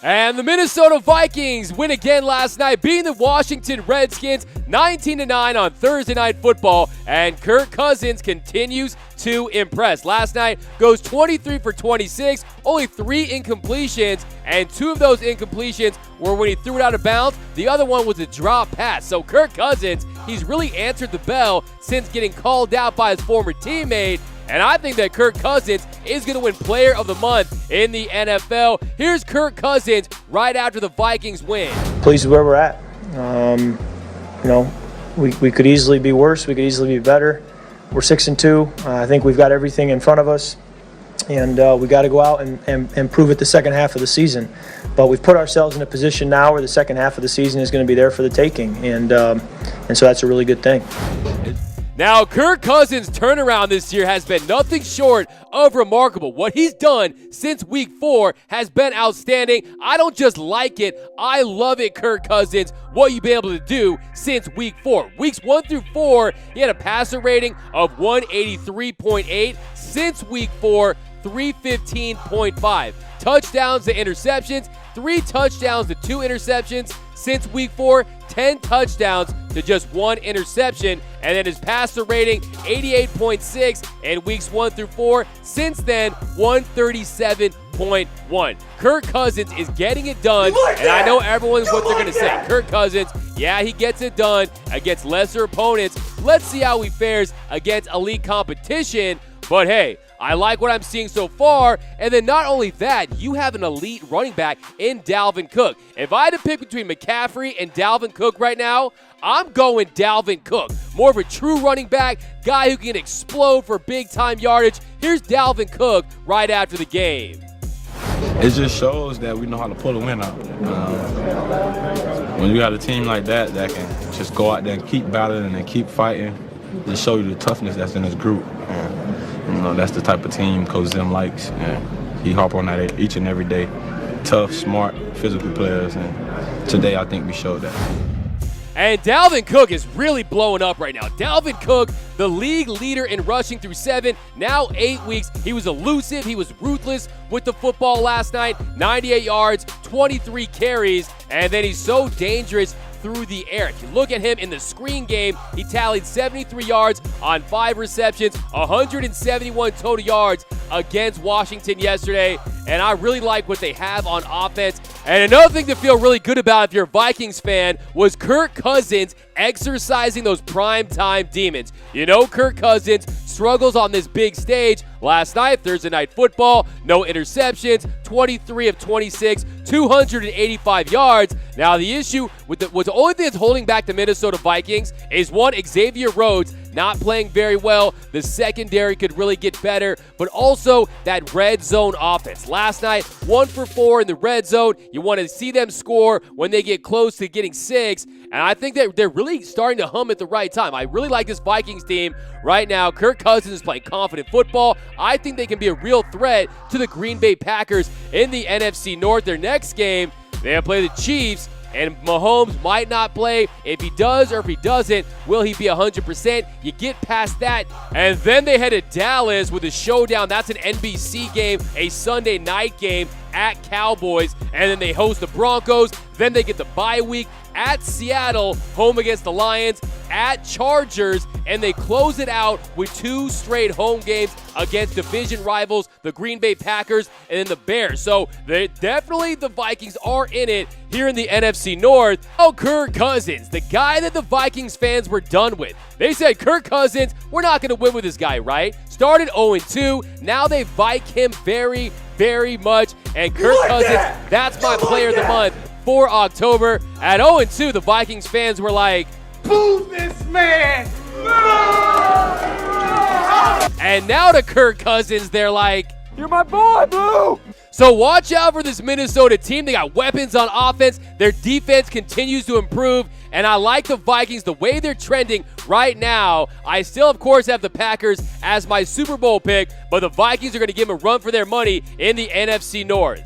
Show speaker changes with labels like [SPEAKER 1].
[SPEAKER 1] And the Minnesota Vikings win again last night, beating the Washington Redskins 19-9 on Thursday Night Football, and Kirk Cousins continues to impress. Last night goes 23 for 26, only 3 incompletions, and 2 of those incompletions were when he threw it out of bounds. The other one was a drop pass. So Kirk Cousins, he's really answered the bell since getting called out by his former teammate. And I think that Kirk Cousins is going to win Player of the Month in the NFL. Here's Kirk Cousins right after the Vikings win.
[SPEAKER 2] Pleased with where we're at. We could easily be worse. We could easily be better. We're 6-2. I think we've got everything in front of us. And we got to go out and prove it the second half of the season. But we've put ourselves in a position now where the second half of the season is going to be there for the taking. And so that's a really good thing.
[SPEAKER 1] Now, Kirk Cousins' turnaround this year has been nothing short of remarkable. What he's done since Week 4 has been outstanding. I don't just like it, I love it, Kirk Cousins, what you've been able to do since Week 4. Weeks 1 through 4, he had a passer rating of 183.8. Since Week 4, 315.5. Touchdowns to interceptions, 3 touchdowns to 2 interceptions. Since Week 4, 10 touchdowns to just 1 interception. And then his passer rating, 88.6 in weeks 1 through 4. Since then, 137.1. Kirk Cousins is getting it done, and I know everyone's what they're going to say. Kirk Cousins, yeah, he gets it done against lesser opponents. Let's see how he fares against elite competition. But hey, I like what I'm seeing so far. And then not only that, you have an elite running back in Dalvin Cook. If I had to pick between McCaffrey and Dalvin Cook right now, I'm going Dalvin Cook. More of a true running back, guy who can explode for big-time yardage. Here's Dalvin Cook right after the game.
[SPEAKER 3] It just shows that we know how to pull a win out. When you got a team like that can just go out there and keep battling and keep fighting, just show you the toughness that's in this group. That's the type of team Coach Zim likes. And he harp on that each and every day. Tough, smart, physical players. And today I think we showed that.
[SPEAKER 1] And Dalvin Cook is really blowing up right now. Dalvin Cook, the league leader in rushing through 7, now 8 weeks. He was elusive. He was ruthless with the football last night. 98 yards, 23 carries, and then he's so dangerous through the air. If you look at him in the screen game, he tallied 73 yards on 5 receptions, 171 total yards against Washington yesterday, and I really like what they have on offense. And another thing to feel really good about if you're a Vikings fan was Kirk Cousins exercising those primetime demons. You know Kirk Cousins struggles on this big stage. Last night, Thursday Night Football, no interceptions, 23 of 26, 285 yards. Now, the issue with the only thing that's holding back the Minnesota Vikings is one, Xavier Rhodes not playing very well. The secondary could really get better, but also that red zone offense. Last night, 1 for 4 in the red zone. You want to see them score when they get close to getting 6, and I think that they're really starting to hum at the right time. I really like this Vikings team right now. Kirk Cousins is playing confident football. I think they can be a real threat to the Green Bay Packers in the NFC North. Their next game, they play the Chiefs, and Mahomes might not play. If he does or if he doesn't, will he be 100%? You get past that, and then they head to Dallas with a showdown. That's an NBC game, a Sunday night game at Cowboys, and then they host the Broncos. Then they get the bye week at Seattle, home against the Lions, at Chargers, and they close it out with 2 straight home games against division rivals, the Green Bay Packers and then the Bears. So definitely the Vikings are in it here in the NFC North. Oh, Kirk Cousins, the guy that the Vikings fans were done with. They said, Kirk Cousins, we're not going to win with this guy, right? Started 0-2. Now they Vike him very, very much. And Kirk Cousins, that's my player of the month for October. At 0-2, the Vikings fans were like,
[SPEAKER 4] boo this man!
[SPEAKER 1] And now to Kirk Cousins, they're like,
[SPEAKER 4] You're my boy, Boo!
[SPEAKER 1] So watch out for this Minnesota team. They got weapons on offense. Their defense continues to improve. And I like the Vikings, the way they're trending right now. I still, of course, have the Packers as my Super Bowl pick, but the Vikings are going to give them a run for their money in the NFC North.